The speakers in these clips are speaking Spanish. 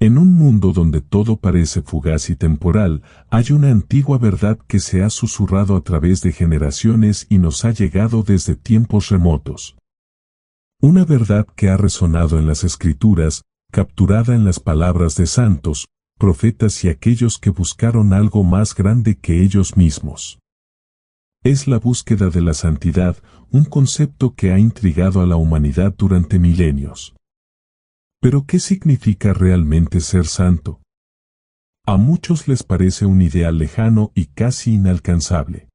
En un mundo donde todo parece fugaz y temporal, hay una antigua verdad que se ha susurrado a través de generaciones y nos ha llegado desde tiempos remotos. Una verdad que ha resonado en las Escrituras, capturada en las palabras de santos, profetas y aquellos que buscaron algo más grande que ellos mismos. Es la búsqueda de la santidad, un concepto que ha intrigado a la humanidad durante milenios. ¿Pero qué significa realmente ser santo? A muchos les parece un ideal lejano y casi inalcanzable.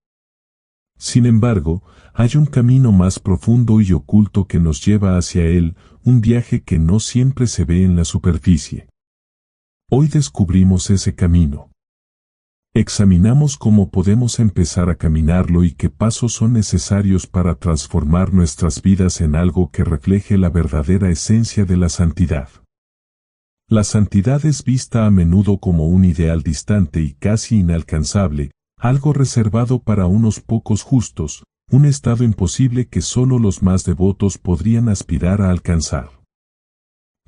Sin embargo, hay un camino más profundo y oculto que nos lleva hacia él, un viaje que no siempre se ve en la superficie. Hoy descubrimos ese camino. Examinamos cómo podemos empezar a caminarlo y qué pasos son necesarios para transformar nuestras vidas en algo que refleje la verdadera esencia de la santidad. La santidad es vista a menudo como un ideal distante y casi inalcanzable, algo reservado para unos pocos justos, un estado imposible que solo los más devotos podrían aspirar a alcanzar.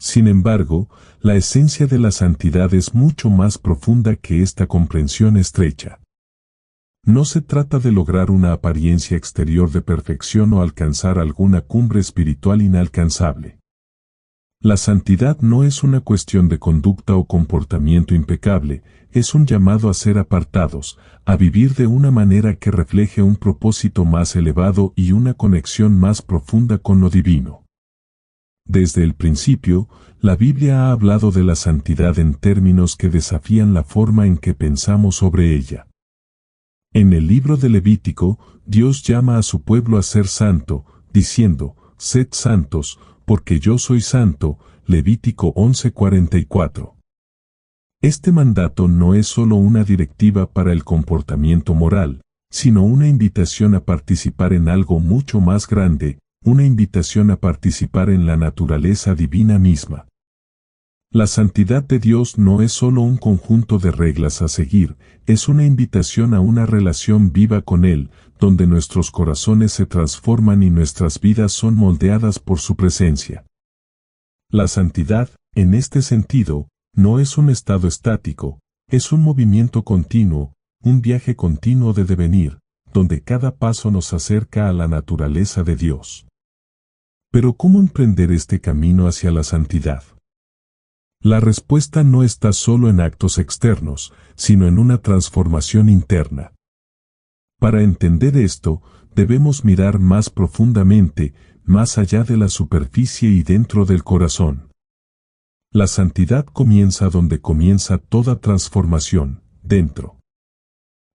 Sin embargo, la esencia de la santidad es mucho más profunda que esta comprensión estrecha. No se trata de lograr una apariencia exterior de perfección o alcanzar alguna cumbre espiritual inalcanzable. La santidad no es una cuestión de conducta o comportamiento impecable, es un llamado a ser apartados, a vivir de una manera que refleje un propósito más elevado y una conexión más profunda con lo divino. Desde el principio, la Biblia ha hablado de la santidad en términos que desafían la forma en que pensamos sobre ella. En el libro de Levítico, Dios llama a su pueblo a ser santo, diciendo, «Sed santos, porque yo soy santo», Levítico 11:44. Este mandato no es solo una directiva para el comportamiento moral, sino una invitación a participar en algo mucho más grande, una invitación a participar en la naturaleza divina misma. La santidad de Dios no es solo un conjunto de reglas a seguir, es una invitación a una relación viva con Él, donde nuestros corazones se transforman y nuestras vidas son moldeadas por su presencia. La santidad, en este sentido, no es un estado estático, es un movimiento continuo, un viaje continuo de devenir, donde cada paso nos acerca a la naturaleza de Dios. Pero ¿cómo emprender este camino hacia la santidad? La respuesta no está solo en actos externos, sino en una transformación interna. Para entender esto, debemos mirar más profundamente, más allá de la superficie y dentro del corazón. La santidad comienza donde comienza toda transformación, dentro.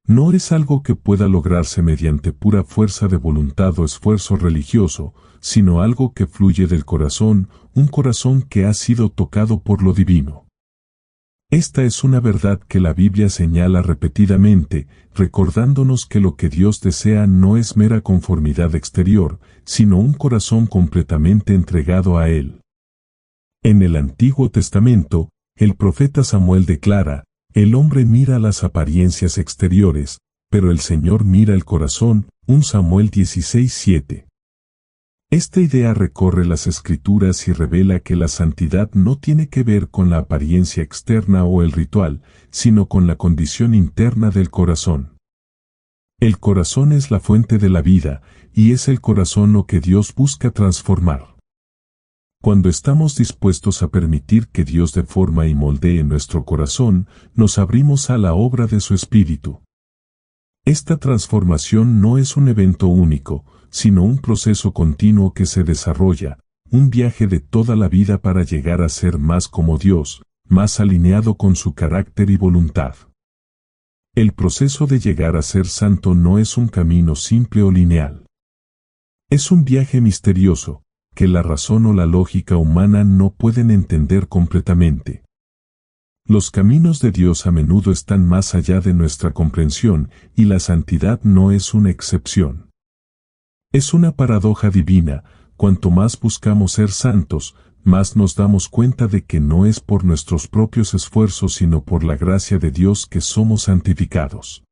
No es algo que pueda lograrse mediante pura fuerza de voluntad o esfuerzo religioso, sino algo que fluye del corazón, un corazón que ha sido tocado por lo divino. Esta es una verdad que la Biblia señala repetidamente, recordándonos que lo que Dios desea no es mera conformidad exterior, sino un corazón completamente entregado a Él. En el Antiguo Testamento, el profeta Samuel declara, «El hombre mira las apariencias exteriores, pero el Señor mira el corazón», 1 Samuel 16:7. Esta idea recorre las Escrituras y revela que la santidad no tiene que ver con la apariencia externa o el ritual, sino con la condición interna del corazón. El corazón es la fuente de la vida, y es el corazón lo que Dios busca transformar. Cuando estamos dispuestos a permitir que Dios deforme y moldee nuestro corazón, nos abrimos a la obra de su Espíritu. Esta transformación no es un evento único, sino un proceso continuo que se desarrolla, un viaje de toda la vida para llegar a ser más como Dios, más alineado con su carácter y voluntad. El proceso de llegar a ser santo no es un camino simple o lineal. Es un viaje misterioso, que la razón o la lógica humana no pueden entender completamente. Los caminos de Dios a menudo están más allá de nuestra comprensión, y la santidad no es una excepción. Es una paradoja divina, cuanto más buscamos ser santos, más nos damos cuenta de que no es por nuestros propios esfuerzos sino por la gracia de Dios que somos santificados.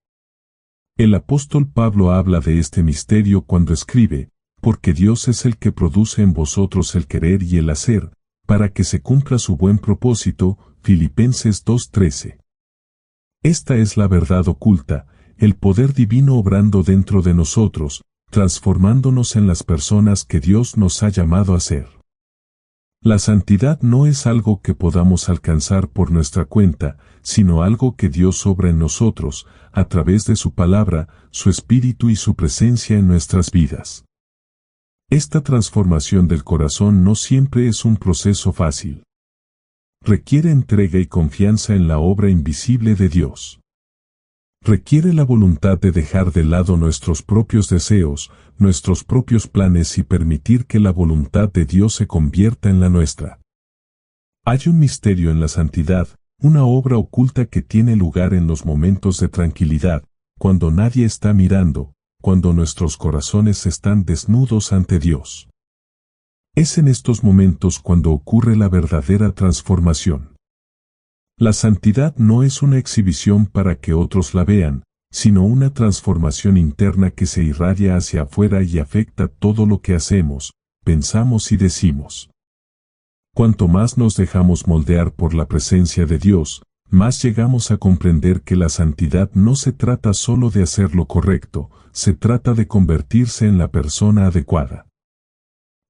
El apóstol Pablo habla de este misterio cuando escribe, «Porque Dios es el que produce en vosotros el querer y el hacer, para que se cumpla su buen propósito. Filipenses 2:13. Esta es la verdad oculta, el poder divino obrando dentro de nosotros, transformándonos en las personas que Dios nos ha llamado a ser. La santidad no es algo que podamos alcanzar por nuestra cuenta, sino algo que Dios obra en nosotros, a través de su palabra, su espíritu y su presencia en nuestras vidas. Esta transformación del corazón no siempre es un proceso fácil. Requiere entrega y confianza en la obra invisible de Dios. Requiere la voluntad de dejar de lado nuestros propios deseos, nuestros propios planes y permitir que la voluntad de Dios se convierta en la nuestra. Hay un misterio en la santidad, una obra oculta que tiene lugar en los momentos de tranquilidad, cuando nadie está mirando, cuando nuestros corazones están desnudos ante Dios. Es en estos momentos cuando ocurre la verdadera transformación. La santidad no es una exhibición para que otros la vean, sino una transformación interna que se irradia hacia afuera y afecta todo lo que hacemos, pensamos y decimos. Cuanto más nos dejamos moldear por la presencia de Dios, más llegamos a comprender que la santidad no se trata solo de hacer lo correcto, se trata de convertirse en la persona adecuada.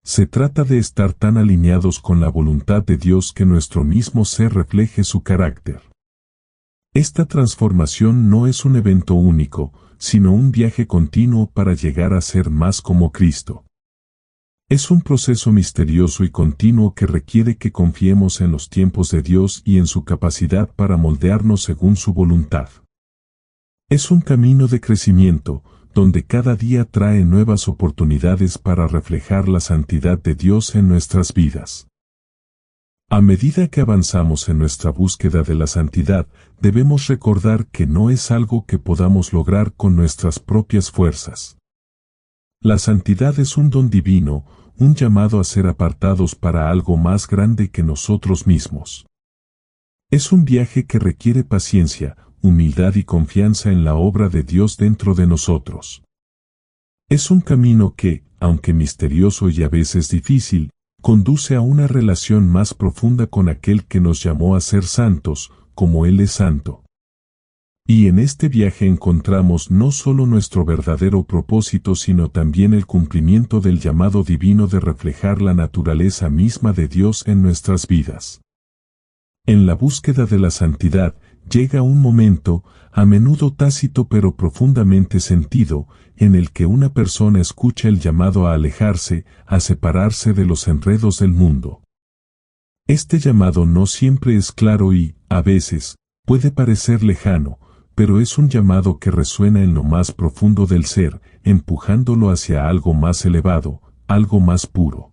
Se trata de estar tan alineados con la voluntad de Dios que nuestro mismo ser refleje su carácter. Esta transformación no es un evento único, sino un viaje continuo para llegar a ser más como Cristo. Es un proceso misterioso y continuo que requiere que confiemos en los tiempos de Dios y en su capacidad para moldearnos según su voluntad. Es un camino de crecimiento, donde cada día trae nuevas oportunidades para reflejar la santidad de Dios en nuestras vidas. A medida que avanzamos en nuestra búsqueda de la santidad, debemos recordar que no es algo que podamos lograr con nuestras propias fuerzas. La santidad es un don divino, un llamado a ser apartados para algo más grande que nosotros mismos. Es un viaje que requiere paciencia, humildad y confianza en la obra de Dios dentro de nosotros. Es un camino que, aunque misterioso y a veces difícil, conduce a una relación más profunda con aquel que nos llamó a ser santos, como Él es santo. Y en este viaje encontramos no solo nuestro verdadero propósito sino también el cumplimiento del llamado divino de reflejar la naturaleza misma de Dios en nuestras vidas. En la búsqueda de la santidad, llega un momento, a menudo tácito pero profundamente sentido, en el que una persona escucha el llamado a alejarse, a separarse de los enredos del mundo. Este llamado no siempre es claro y, a veces, puede parecer lejano, pero es un llamado que resuena en lo más profundo del ser, empujándolo hacia algo más elevado, algo más puro.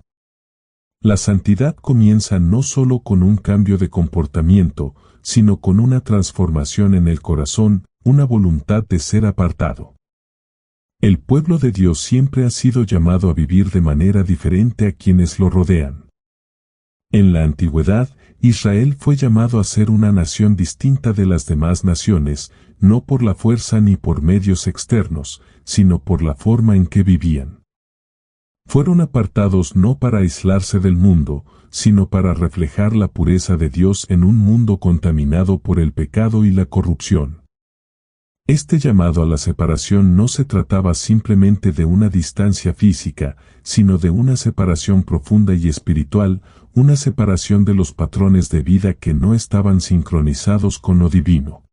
La santidad comienza no solo con un cambio de comportamiento, sino con una transformación en el corazón, una voluntad de ser apartado. El pueblo de Dios siempre ha sido llamado a vivir de manera diferente a quienes lo rodean. En la antigüedad, Israel fue llamado a ser una nación distinta de las demás naciones, no por la fuerza ni por medios externos, sino por la forma en que vivían. Fueron apartados no para aislarse del mundo, sino para reflejar la pureza de Dios en un mundo contaminado por el pecado y la corrupción. Este llamado a la separación no se trataba simplemente de una distancia física, sino de una separación profunda y espiritual, una separación de los patrones de vida que no estaban sincronizados con lo divino.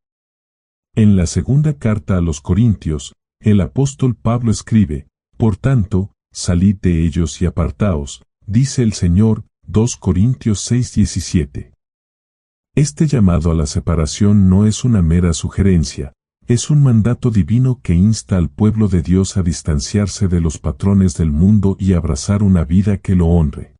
En la segunda carta a los Corintios, el apóstol Pablo escribe, «Por tanto, salid de ellos y apartaos», dice el Señor, 2 Corintios 6:17. Este llamado a la separación no es una mera sugerencia, es un mandato divino que insta al pueblo de Dios a distanciarse de los patrones del mundo y abrazar una vida que lo honre.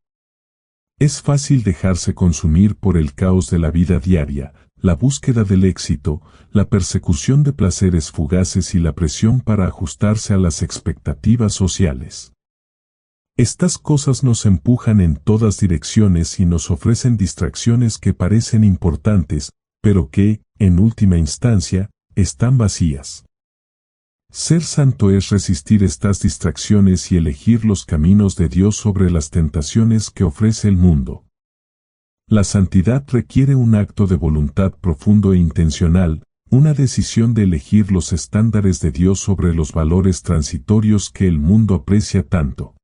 Es fácil dejarse consumir por el caos de la vida diaria, la búsqueda del éxito, la persecución de placeres fugaces y la presión para ajustarse a las expectativas sociales. Estas cosas nos empujan en todas direcciones y nos ofrecen distracciones que parecen importantes, pero que, en última instancia, están vacías. Ser santo es resistir estas distracciones y elegir los caminos de Dios sobre las tentaciones que ofrece el mundo. La santidad requiere un acto de voluntad profundo e intencional, una decisión de elegir los estándares de Dios sobre los valores transitorios que el mundo aprecia tanto.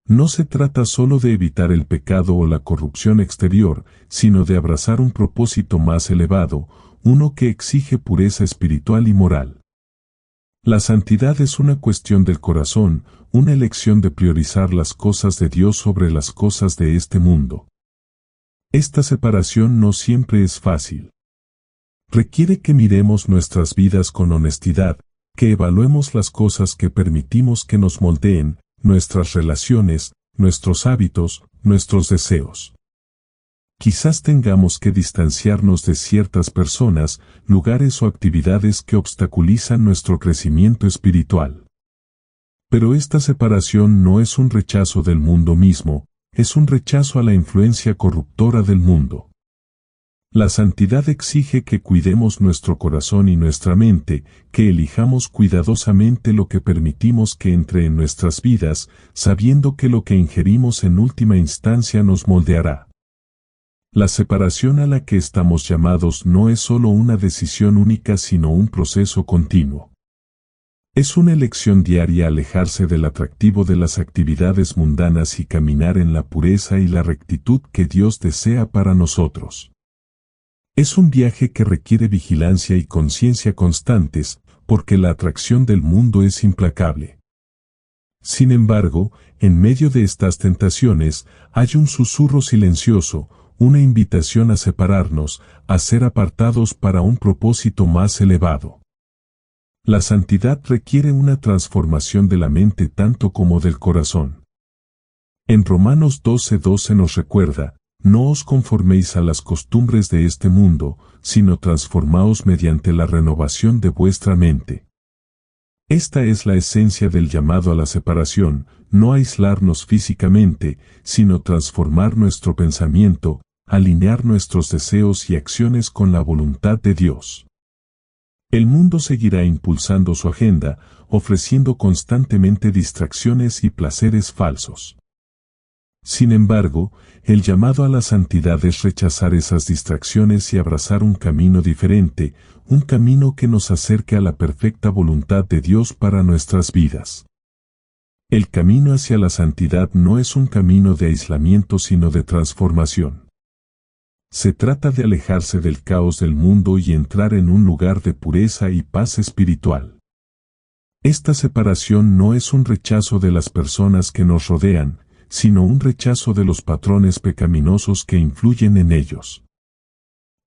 No se trata solo de evitar el pecado o la corrupción exterior, sino de abrazar un propósito más elevado, uno que exige pureza espiritual y moral. La santidad es una cuestión del corazón, una elección de priorizar las cosas de Dios sobre las cosas de este mundo. Esta separación no siempre es fácil. Requiere que miremos nuestras vidas con honestidad, que evaluemos las cosas que permitimos que nos moldeen, nuestras relaciones, nuestros hábitos, nuestros deseos. Quizás tengamos que distanciarnos de ciertas personas, lugares o actividades que obstaculizan nuestro crecimiento espiritual. Pero esta separación no es un rechazo del mundo mismo, es un rechazo a la influencia corruptora del mundo. La santidad exige que cuidemos nuestro corazón y nuestra mente, que elijamos cuidadosamente lo que permitimos que entre en nuestras vidas, sabiendo que lo que ingerimos en última instancia nos moldeará. La separación a la que estamos llamados no es solo una decisión única sino un proceso continuo. Es una elección diaria alejarse del atractivo de las actividades mundanas y caminar en la pureza y la rectitud que Dios desea para nosotros. Es un viaje que requiere vigilancia y conciencia constantes, porque la atracción del mundo es implacable. Sin embargo, en medio de estas tentaciones, hay un susurro silencioso, una invitación a separarnos, a ser apartados para un propósito más elevado. La santidad requiere una transformación de la mente tanto como del corazón. En Romanos 12:12 nos recuerda, no os conforméis a las costumbres de este mundo, sino transformaos mediante la renovación de vuestra mente. Esta es la esencia del llamado a la separación, no aislarnos físicamente, sino transformar nuestro pensamiento, alinear nuestros deseos y acciones con la voluntad de Dios. El mundo seguirá impulsando su agenda, ofreciendo constantemente distracciones y placeres falsos. Sin embargo, el llamado a la santidad es rechazar esas distracciones y abrazar un camino diferente, un camino que nos acerque a la perfecta voluntad de Dios para nuestras vidas. El camino hacia la santidad no es un camino de aislamiento sino de transformación. Se trata de alejarse del caos del mundo y entrar en un lugar de pureza y paz espiritual. Esta separación no es un rechazo de las personas que nos rodean, sino un rechazo de los patrones pecaminosos que influyen en ellos.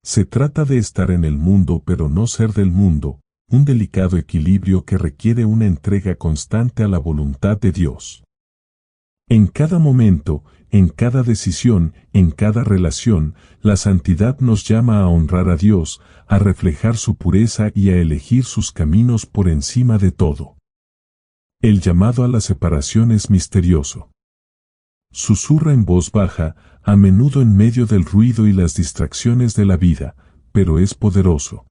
Se trata de estar en el mundo pero no ser del mundo, un delicado equilibrio que requiere una entrega constante a la voluntad de Dios. En cada momento, en cada decisión, en cada relación, la santidad nos llama a honrar a Dios, a reflejar su pureza y a elegir sus caminos por encima de todo. El llamado a la separación es misterioso. Susurra en voz baja, a menudo en medio del ruido y las distracciones de la vida, pero es poderoso.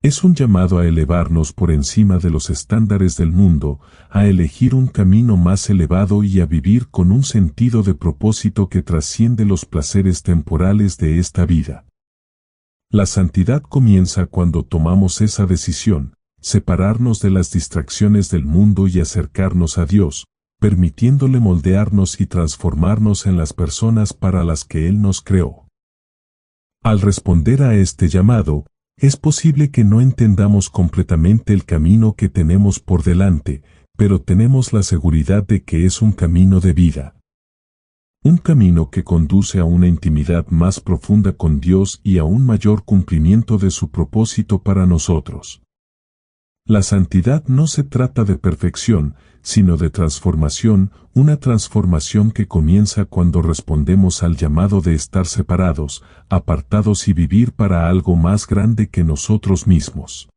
Es un llamado a elevarnos por encima de los estándares del mundo, a elegir un camino más elevado y a vivir con un sentido de propósito que trasciende los placeres temporales de esta vida. La santidad comienza cuando tomamos esa decisión, separarnos de las distracciones del mundo y acercarnos a Dios, permitiéndole moldearnos y transformarnos en las personas para las que Él nos creó. Al responder a este llamado, es posible que no entendamos completamente el camino que tenemos por delante, pero tenemos la seguridad de que es un camino de vida. Un camino que conduce a una intimidad más profunda con Dios y a un mayor cumplimiento de su propósito para nosotros. La santidad no se trata de perfección, sino de transformación, una transformación que comienza cuando respondemos al llamado de estar separados, apartados y vivir para algo más grande que nosotros mismos.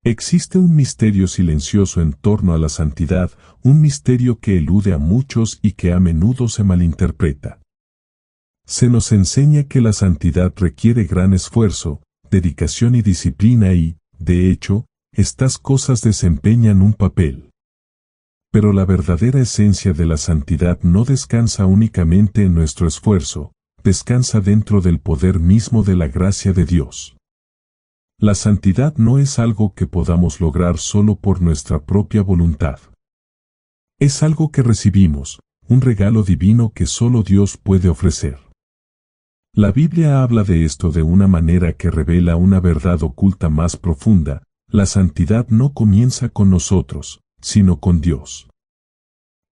Existe un misterio silencioso en torno a la santidad, un misterio que elude a muchos y que a menudo se malinterpreta. Se nos enseña que la santidad requiere gran esfuerzo, dedicación y disciplina y, de hecho, estas cosas desempeñan un papel. Pero la verdadera esencia de la santidad no descansa únicamente en nuestro esfuerzo, descansa dentro del poder mismo de la gracia de Dios. La santidad no es algo que podamos lograr solo por nuestra propia voluntad. Es algo que recibimos, un regalo divino que solo Dios puede ofrecer. La Biblia habla de esto de una manera que revela una verdad oculta más profunda: la santidad no comienza con nosotros, sino con Dios.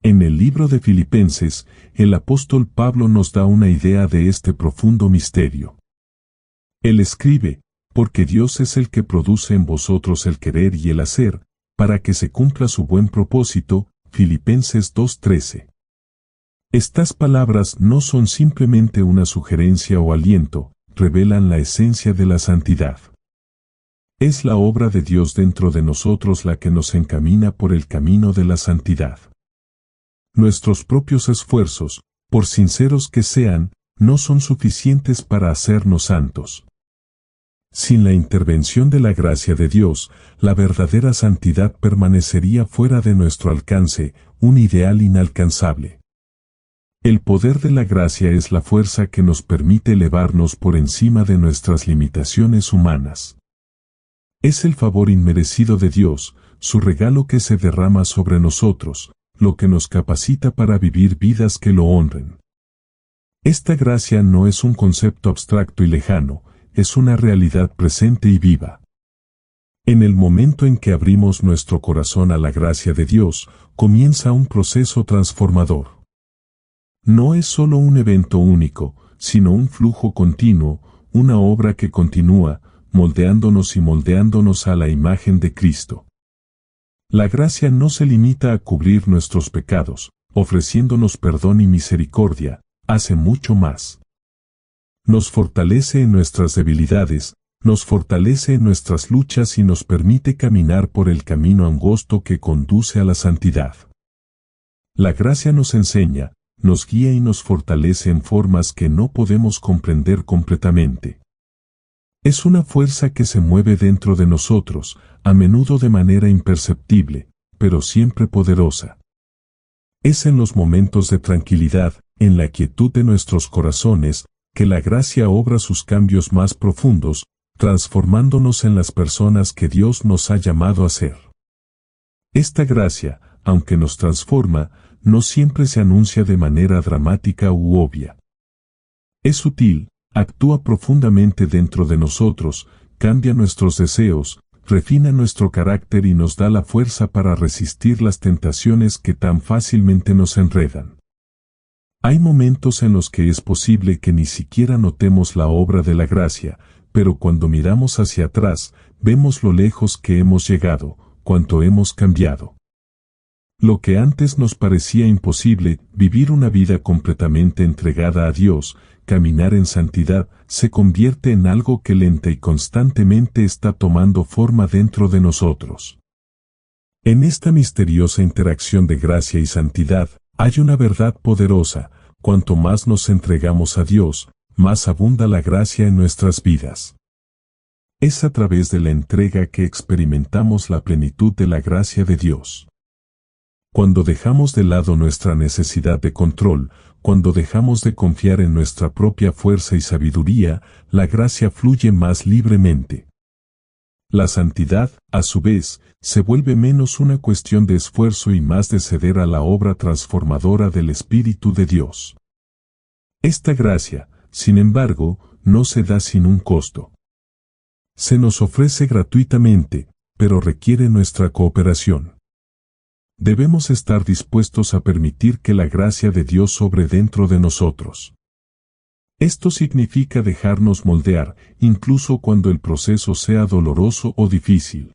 En el libro de Filipenses, el apóstol Pablo nos da una idea de este profundo misterio. Él escribe: porque Dios es el que produce en vosotros el querer y el hacer, para que se cumpla su buen propósito. Filipenses 2:13. Estas palabras no son simplemente una sugerencia o aliento, revelan la esencia de la santidad. Es la obra de Dios dentro de nosotros la que nos encamina por el camino de la santidad. Nuestros propios esfuerzos, por sinceros que sean, no son suficientes para hacernos santos. Sin la intervención de la gracia de Dios, la verdadera santidad permanecería fuera de nuestro alcance, un ideal inalcanzable. El poder de la gracia es la fuerza que nos permite elevarnos por encima de nuestras limitaciones humanas. Es el favor inmerecido de Dios, su regalo que se derrama sobre nosotros, lo que nos capacita para vivir vidas que lo honren. Esta gracia no es un concepto abstracto y lejano, es una realidad presente y viva. En el momento en que abrimos nuestro corazón a la gracia de Dios, comienza un proceso transformador. No es solo un evento único, sino un flujo continuo, una obra que continúa, moldeándonos y moldeándonos a la imagen de Cristo. La gracia no se limita a cubrir nuestros pecados, ofreciéndonos perdón y misericordia, hace mucho más. Nos fortalece en nuestras debilidades, nos fortalece en nuestras luchas y nos permite caminar por el camino angosto que conduce a la santidad. La gracia nos enseña, nos guía y nos fortalece en formas que no podemos comprender completamente. Es una fuerza que se mueve dentro de nosotros, a menudo de manera imperceptible, pero siempre poderosa. Es en los momentos de tranquilidad, en la quietud de nuestros corazones, que la gracia obra sus cambios más profundos, transformándonos en las personas que Dios nos ha llamado a ser. Esta gracia, aunque nos transforma, no siempre se anuncia de manera dramática u obvia. Es sutil, actúa profundamente dentro de nosotros, cambia nuestros deseos, refina nuestro carácter y nos da la fuerza para resistir las tentaciones que tan fácilmente nos enredan. Hay momentos en los que es posible que ni siquiera notemos la obra de la gracia, pero cuando miramos hacia atrás, vemos lo lejos que hemos llegado, cuánto hemos cambiado. Lo que antes nos parecía imposible, vivir una vida completamente entregada a Dios, caminar en santidad, se convierte en algo que lenta y constantemente está tomando forma dentro de nosotros. En esta misteriosa interacción de gracia y santidad, hay una verdad poderosa: cuanto más nos entregamos a Dios, más abunda la gracia en nuestras vidas. Es a través de la entrega que experimentamos la plenitud de la gracia de Dios. Cuando dejamos de lado nuestra necesidad de control, cuando dejamos de confiar en nuestra propia fuerza y sabiduría, la gracia fluye más libremente. La santidad, a su vez, se vuelve menos una cuestión de esfuerzo y más de ceder a la obra transformadora del Espíritu de Dios. Esta gracia, sin embargo, no se da sin un costo. Se nos ofrece gratuitamente, pero requiere nuestra cooperación. Debemos estar dispuestos a permitir que la gracia de Dios sobre dentro de nosotros. Esto significa dejarnos moldear, incluso cuando el proceso sea doloroso o difícil.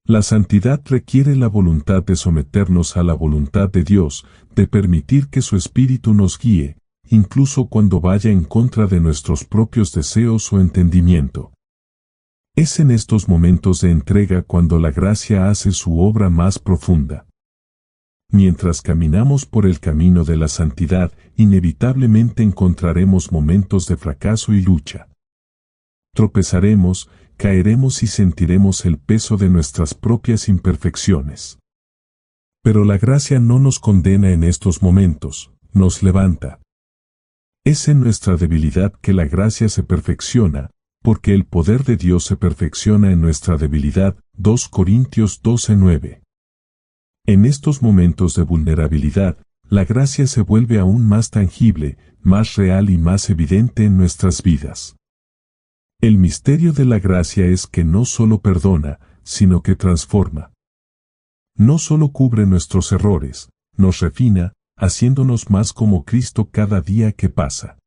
La santidad requiere la voluntad de someternos a la voluntad de Dios, de permitir que su Espíritu nos guíe, incluso cuando vaya en contra de nuestros propios deseos o entendimiento. Es en estos momentos de entrega cuando la gracia hace su obra más profunda. Mientras caminamos por el camino de la santidad, inevitablemente encontraremos momentos de fracaso y lucha. Tropezaremos, caeremos y sentiremos el peso de nuestras propias imperfecciones. Pero la gracia no nos condena en estos momentos, nos levanta. Es en nuestra debilidad que la gracia se perfecciona, porque el poder de Dios se perfecciona en nuestra debilidad. 2 Corintios 12:9. En estos momentos de vulnerabilidad, la gracia se vuelve aún más tangible, más real y más evidente en nuestras vidas. El misterio de la gracia es que no solo perdona, sino que transforma. No solo cubre nuestros errores, nos refina, haciéndonos más como Cristo cada día que pasa.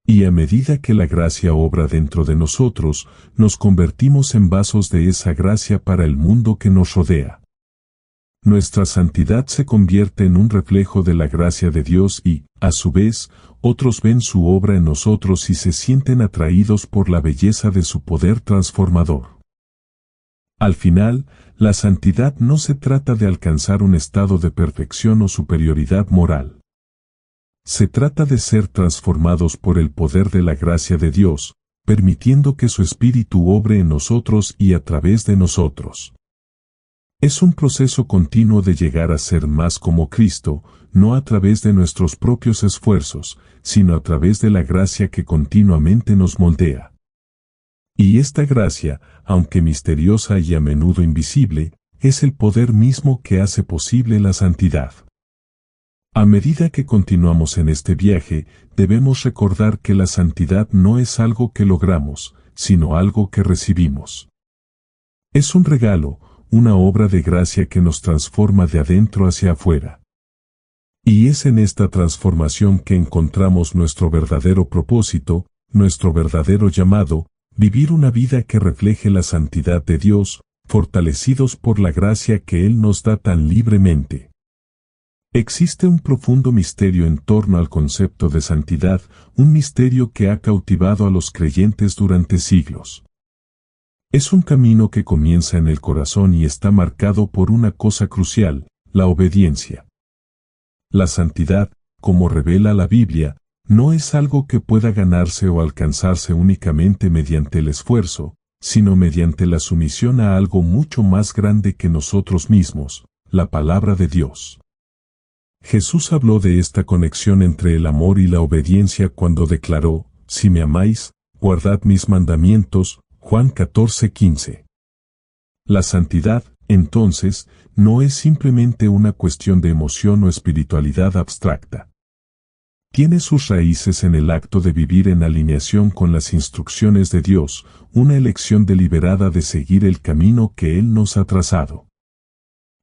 Y a medida que la gracia obra dentro de nosotros, nos convertimos en vasos de esa gracia para el mundo que nos rodea. Nuestra santidad se convierte en un reflejo de la gracia de Dios y, a su vez, otros ven su obra en nosotros y se sienten atraídos por la belleza de su poder transformador. Al final, la santidad no se trata de alcanzar un estado de perfección o superioridad moral. Se trata de ser transformados por el poder de la gracia de Dios, permitiendo que su Espíritu obre en nosotros y a través de nosotros. Es un proceso continuo de llegar a ser más como Cristo, no a través de nuestros propios esfuerzos, sino a través de la gracia que continuamente nos moldea. Y esta gracia, aunque misteriosa y a menudo invisible, es el poder mismo que hace posible la santidad. A medida que continuamos en este viaje, debemos recordar que la santidad no es algo que logramos, sino algo que recibimos. Es un regalo, una obra de gracia que nos transforma de adentro hacia afuera. Y es en esta transformación que encontramos nuestro verdadero propósito, nuestro verdadero llamado, vivir una vida que refleje la santidad de Dios, fortalecidos por la gracia que Él nos da tan libremente. Existe un profundo misterio en torno al concepto de santidad, un misterio que ha cautivado a los creyentes durante siglos. Es un camino que comienza en el corazón y está marcado por una cosa crucial, la obediencia. La santidad, como revela la Biblia, no es algo que pueda ganarse o alcanzarse únicamente mediante el esfuerzo, sino mediante la sumisión a algo mucho más grande que nosotros mismos, la palabra de Dios. Jesús habló de esta conexión entre el amor y la obediencia cuando declaró, «Si me amáis, guardad mis mandamientos», Juan 14:15. La santidad, entonces, no es simplemente una cuestión de emoción o espiritualidad abstracta. Tiene sus raíces en el acto de vivir en alineación con las instrucciones de Dios, una elección deliberada de seguir el camino que Él nos ha trazado.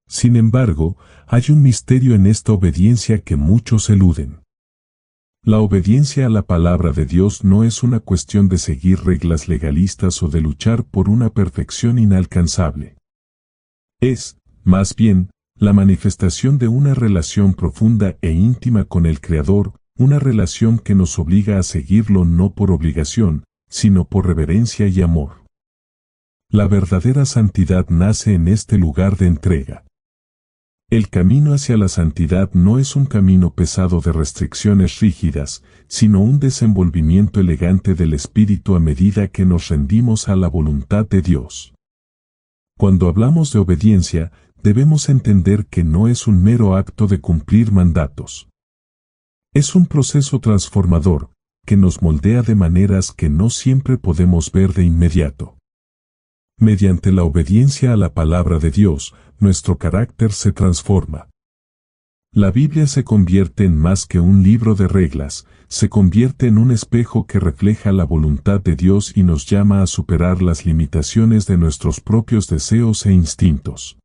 Sin embargo, hay un misterio en esta obediencia que muchos eluden. La obediencia a la palabra de Dios no es una cuestión de seguir reglas legalistas o de luchar por una perfección inalcanzable. Es, más bien, la manifestación de una relación profunda e íntima con el Creador, una relación que nos obliga a seguirlo no por obligación, sino por reverencia y amor. La verdadera santidad nace en este lugar de entrega. El camino hacia la santidad no es un camino pesado de restricciones rígidas, sino un desenvolvimiento elegante del espíritu a medida que nos rendimos a la voluntad de Dios. Cuando hablamos de obediencia, debemos entender que no es un mero acto de cumplir mandatos. Es un proceso transformador, que nos moldea de maneras que no siempre podemos ver de inmediato. Mediante la obediencia a la palabra de Dios, nuestro carácter se transforma. La Biblia se convierte en más que un libro de reglas, se convierte en un espejo que refleja la voluntad de Dios y nos llama a superar las limitaciones de nuestros propios deseos e instintos.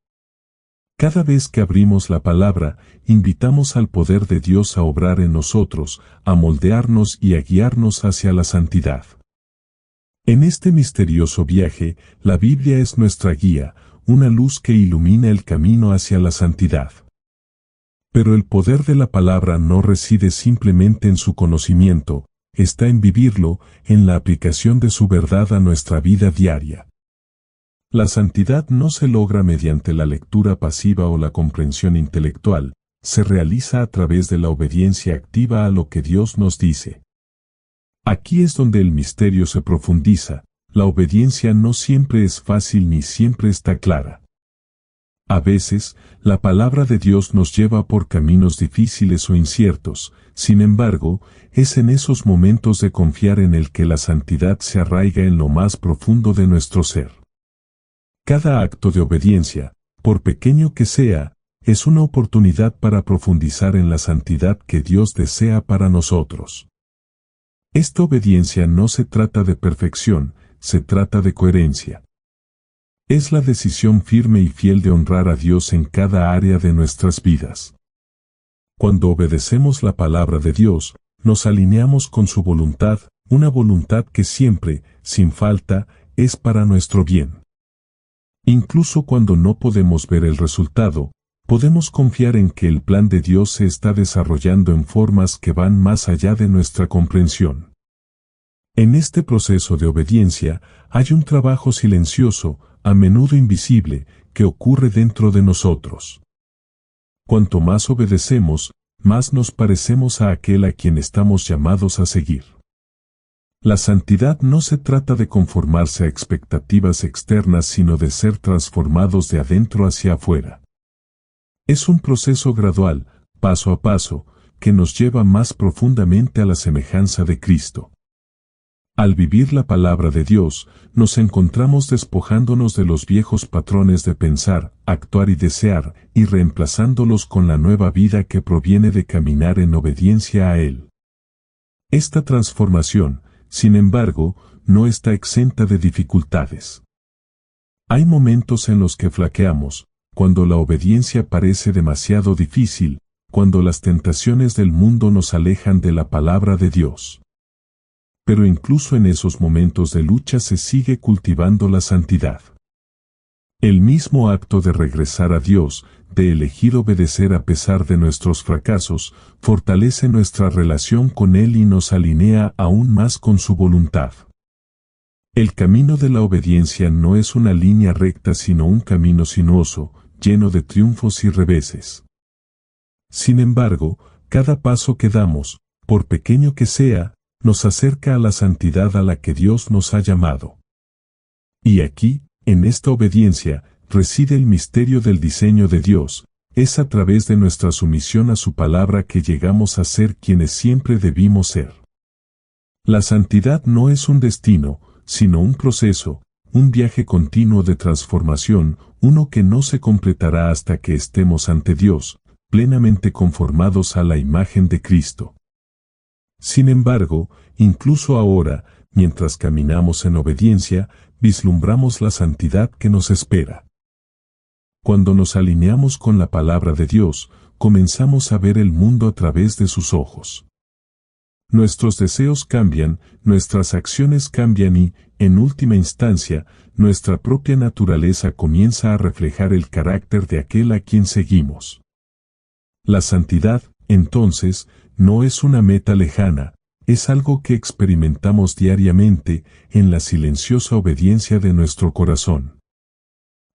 Cada vez que abrimos la palabra, invitamos al poder de Dios a obrar en nosotros, a moldearnos y a guiarnos hacia la santidad. En este misterioso viaje, la Biblia es nuestra guía, una luz que ilumina el camino hacia la santidad. Pero el poder de la palabra no reside simplemente en su conocimiento, está en vivirlo, en la aplicación de su verdad a nuestra vida diaria. La santidad no se logra mediante la lectura pasiva o la comprensión intelectual, se realiza a través de la obediencia activa a lo que Dios nos dice. Aquí es donde el misterio se profundiza, la obediencia no siempre es fácil ni siempre está clara. A veces, la palabra de Dios nos lleva por caminos difíciles o inciertos, Sin embargo, es en esos momentos de confiar en el que la santidad se arraiga en lo más profundo de nuestro ser. Cada acto de obediencia, por pequeño que sea, es una oportunidad para profundizar en la santidad que Dios desea para nosotros. Esta obediencia no se trata de perfección, se trata de coherencia. Es la decisión firme y fiel de honrar a Dios en cada área de nuestras vidas. Cuando obedecemos la palabra de Dios, nos alineamos con su voluntad, una voluntad que siempre, sin falta, es para nuestro bien. Incluso cuando no podemos ver el resultado, podemos confiar en que el plan de Dios se está desarrollando en formas que van más allá de nuestra comprensión. En este proceso de obediencia hay un trabajo silencioso, a menudo invisible, que ocurre dentro de nosotros. Cuanto más obedecemos, más nos parecemos a aquel a quien estamos llamados a seguir. La santidad no se trata de conformarse a expectativas externas, sino de ser transformados de adentro hacia afuera. Es un proceso gradual, paso a paso, que nos lleva más profundamente a la semejanza de Cristo. Al vivir la palabra de Dios, nos encontramos despojándonos de los viejos patrones de pensar, actuar y desear, y reemplazándolos con la nueva vida que proviene de caminar en obediencia a Él. Esta transformación, sin embargo, no está exenta de dificultades. Hay momentos en los que flaqueamos, cuando la obediencia parece demasiado difícil, cuando las tentaciones del mundo nos alejan de la palabra de Dios. Pero incluso en esos momentos de lucha se sigue cultivando la santidad. El mismo acto de regresar a Dios, de elegir obedecer a pesar de nuestros fracasos, fortalece nuestra relación con Él y nos alinea aún más con su voluntad. El camino de la obediencia no es una línea recta sino un camino sinuoso, lleno de triunfos y reveses. Sin embargo, cada paso que damos, por pequeño que sea, nos acerca a la santidad a la que Dios nos ha llamado. Y aquí, en esta obediencia, reside el misterio del diseño de Dios. Es a través de nuestra sumisión a su palabra que llegamos a ser quienes siempre debimos ser. La santidad no es un destino, sino un proceso, un viaje continuo de transformación, uno que no se completará hasta que estemos ante Dios, plenamente conformados a la imagen de Cristo. Sin embargo, incluso ahora, mientras caminamos en obediencia, vislumbramos la santidad que nos espera. Cuando nos alineamos con la palabra de Dios, comenzamos a ver el mundo a través de sus ojos. Nuestros deseos cambian, nuestras acciones cambian y, en última instancia, nuestra propia naturaleza comienza a reflejar el carácter de aquel a quien seguimos. La santidad, entonces, no es una meta lejana, es algo que experimentamos diariamente en la silenciosa obediencia de nuestro corazón.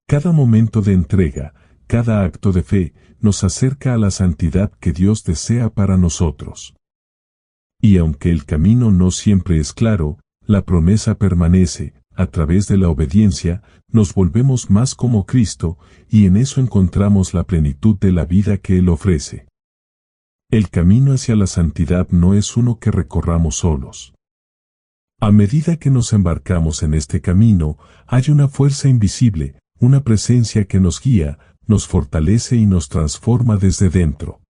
Cada momento de entrega, cada acto de fe, nos acerca a la santidad que Dios desea para nosotros. Y aunque el camino no siempre es claro, la promesa permanece, a través de la obediencia, nos volvemos más como Cristo, y en eso encontramos la plenitud de la vida que Él ofrece. El camino hacia la santidad no es uno que recorramos solos. A medida que nos embarcamos en este camino, hay una fuerza invisible, una presencia que nos guía, nos fortalece y nos transforma desde dentro.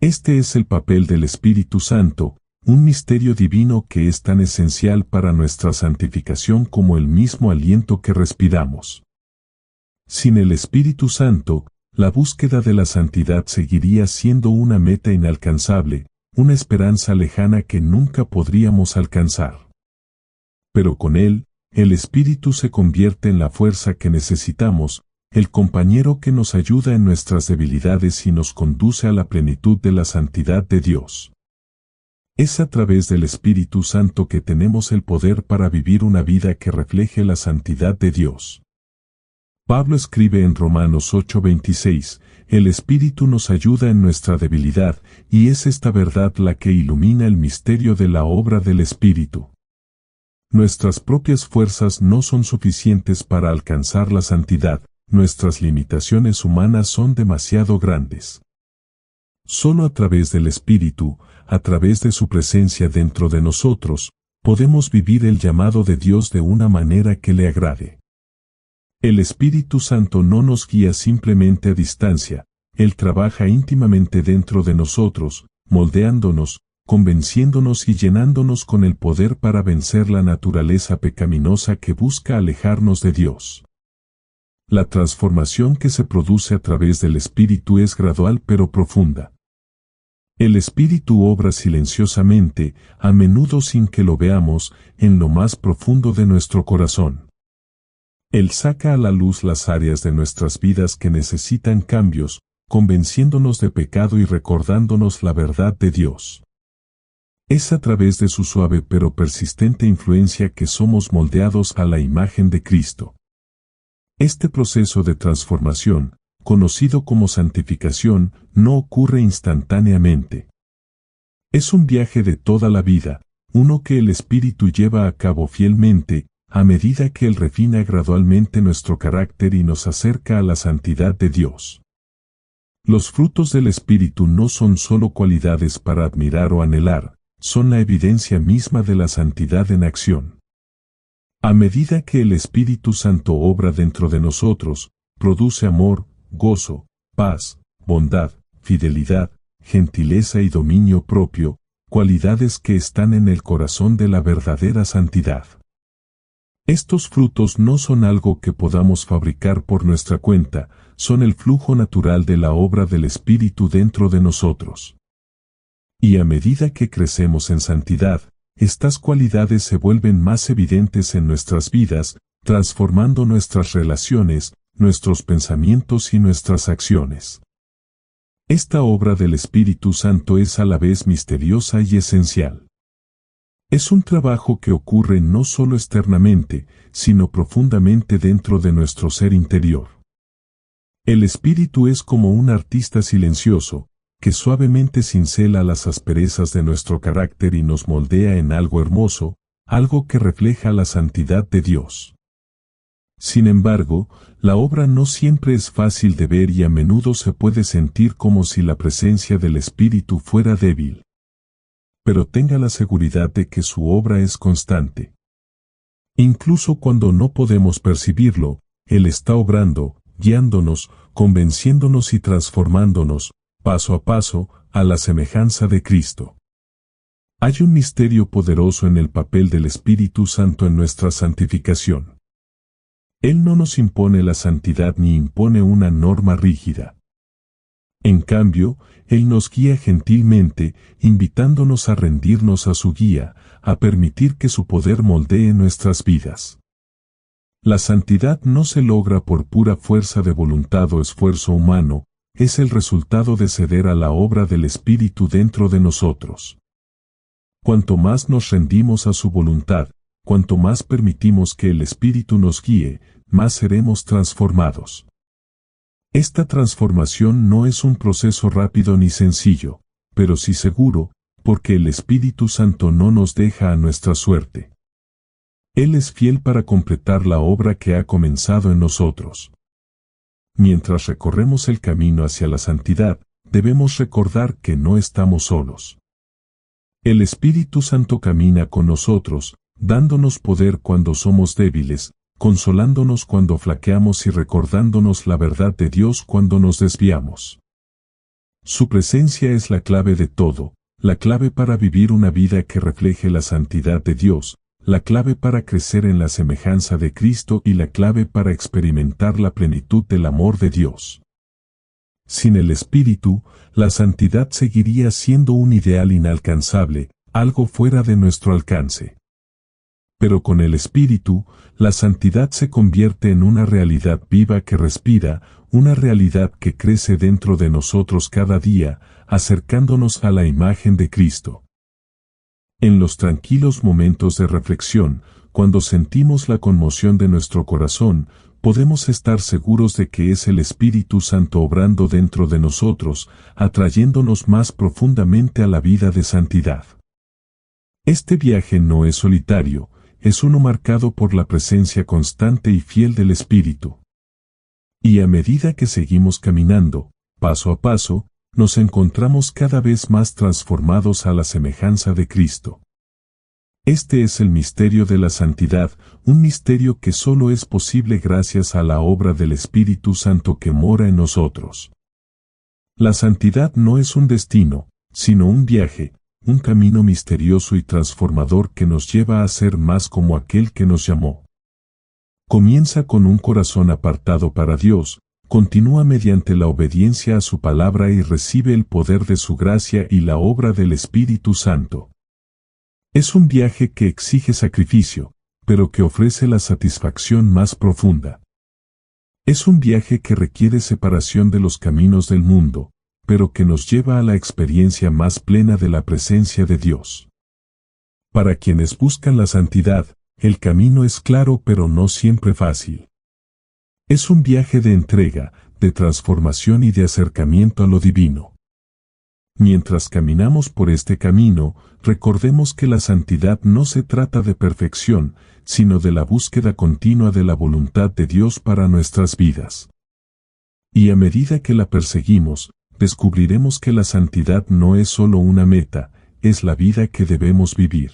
Este es el papel del Espíritu Santo, un misterio divino que es tan esencial para nuestra santificación como el mismo aliento que respiramos. Sin el Espíritu Santo, la búsqueda de la santidad seguiría siendo una meta inalcanzable, una esperanza lejana que nunca podríamos alcanzar. Pero con Él, el Espíritu se convierte en la fuerza que necesitamos, el compañero que nos ayuda en nuestras debilidades y nos conduce a la plenitud de la santidad de Dios. Es a través del Espíritu Santo que tenemos el poder para vivir una vida que refleje la santidad de Dios. Pablo escribe en Romanos 8:26, el Espíritu nos ayuda en nuestra debilidad, y es esta verdad la que ilumina el misterio de la obra del Espíritu. Nuestras propias fuerzas no son suficientes para alcanzar la santidad, nuestras limitaciones humanas son demasiado grandes. Solo a través del Espíritu, a través de su presencia dentro de nosotros, podemos vivir el llamado de Dios de una manera que le agrade. El Espíritu Santo no nos guía simplemente a distancia, Él trabaja íntimamente dentro de nosotros, moldeándonos, convenciéndonos y llenándonos con el poder para vencer la naturaleza pecaminosa que busca alejarnos de Dios. La transformación que se produce a través del Espíritu es gradual pero profunda. El Espíritu obra silenciosamente, a menudo sin que lo veamos, en lo más profundo de nuestro corazón. Él saca a la luz las áreas de nuestras vidas que necesitan cambios, convenciéndonos de pecado y recordándonos la verdad de Dios. Es a través de su suave pero persistente influencia que somos moldeados a la imagen de Cristo. Este proceso de transformación, conocido como santificación, no ocurre instantáneamente. Es un viaje de toda la vida, uno que el Espíritu lleva a cabo fielmente, a medida que Él refina gradualmente nuestro carácter y nos acerca a la santidad de Dios. Los frutos del Espíritu no son solo cualidades para admirar o anhelar, son la evidencia misma de la santidad en acción. A medida que el Espíritu Santo obra dentro de nosotros, produce amor, gozo, paz, bondad, fidelidad, gentileza y dominio propio, cualidades que están en el corazón de la verdadera santidad. Estos frutos no son algo que podamos fabricar por nuestra cuenta, son el flujo natural de la obra del Espíritu dentro de nosotros. Y a medida que crecemos en santidad, estas cualidades se vuelven más evidentes en nuestras vidas, transformando nuestras relaciones, nuestros pensamientos y nuestras acciones. Esta obra del Espíritu Santo es a la vez misteriosa y esencial. Es un trabajo que ocurre no solo externamente, sino profundamente dentro de nuestro ser interior. El Espíritu es como un artista silencioso, que suavemente cincela las asperezas de nuestro carácter y nos moldea en algo hermoso, algo que refleja la santidad de Dios. Sin embargo, la obra no siempre es fácil de ver y a menudo se puede sentir como si la presencia del Espíritu fuera débil. Pero tenga la seguridad de que su obra es constante. Incluso cuando no podemos percibirlo, Él está obrando, guiándonos, convenciéndonos y transformándonos, paso a paso, a la semejanza de Cristo. Hay un misterio poderoso en el papel del Espíritu Santo en nuestra santificación. Él no nos impone la santidad ni impone una norma rígida. En cambio, Él nos guía gentilmente, invitándonos a rendirnos a su guía, a permitir que su poder moldee nuestras vidas. La santidad no se logra por pura fuerza de voluntad o esfuerzo humano, es el resultado de ceder a la obra del Espíritu dentro de nosotros. Cuanto más nos rendimos a su voluntad, cuanto más permitimos que el Espíritu nos guíe, más seremos transformados. Esta transformación no es un proceso rápido ni sencillo, pero sí seguro, porque el Espíritu Santo no nos deja a nuestra suerte. Él es fiel para completar la obra que ha comenzado en nosotros. Mientras recorremos el camino hacia la santidad, debemos recordar que no estamos solos. El Espíritu Santo camina con nosotros, dándonos poder cuando somos débiles, consolándonos cuando flaqueamos y recordándonos la verdad de Dios cuando nos desviamos. Su presencia es la clave de todo, la clave para vivir una vida que refleje la santidad de Dios, la clave para crecer en la semejanza de Cristo y la clave para experimentar la plenitud del amor de Dios. Sin el Espíritu, la santidad seguiría siendo un ideal inalcanzable, algo fuera de nuestro alcance. Pero con el Espíritu, la santidad se convierte en una realidad viva que respira, una realidad que crece dentro de nosotros cada día, acercándonos a la imagen de Cristo. En los tranquilos momentos de reflexión, cuando sentimos la conmoción de nuestro corazón, podemos estar seguros de que es el Espíritu Santo obrando dentro de nosotros, atrayéndonos más profundamente a la vida de santidad. Este viaje no es solitario, es uno marcado por la presencia constante y fiel del Espíritu. Y a medida que seguimos caminando, paso a paso, nos encontramos cada vez más transformados a la semejanza de Cristo. Este es el misterio de la santidad, un misterio que solo es posible gracias a la obra del Espíritu Santo que mora en nosotros. La santidad no es un destino, sino un viaje, un camino misterioso y transformador que nos lleva a ser más como aquel que nos llamó. Comienza con un corazón apartado para Dios, continúa mediante la obediencia a su palabra y recibe el poder de su gracia y la obra del Espíritu Santo. Es un viaje que exige sacrificio, pero que ofrece la satisfacción más profunda. Es un viaje que requiere separación de los caminos del mundo, pero que nos lleva a la experiencia más plena de la presencia de Dios. Para quienes buscan la santidad, el camino es claro pero no siempre fácil. Es un viaje de entrega, de transformación y de acercamiento a lo divino. Mientras caminamos por este camino, recordemos que la santidad no se trata de perfección, sino de la búsqueda continua de la voluntad de Dios para nuestras vidas. Y a medida que la perseguimos, descubriremos que la santidad no es solo una meta, es la vida que debemos vivir.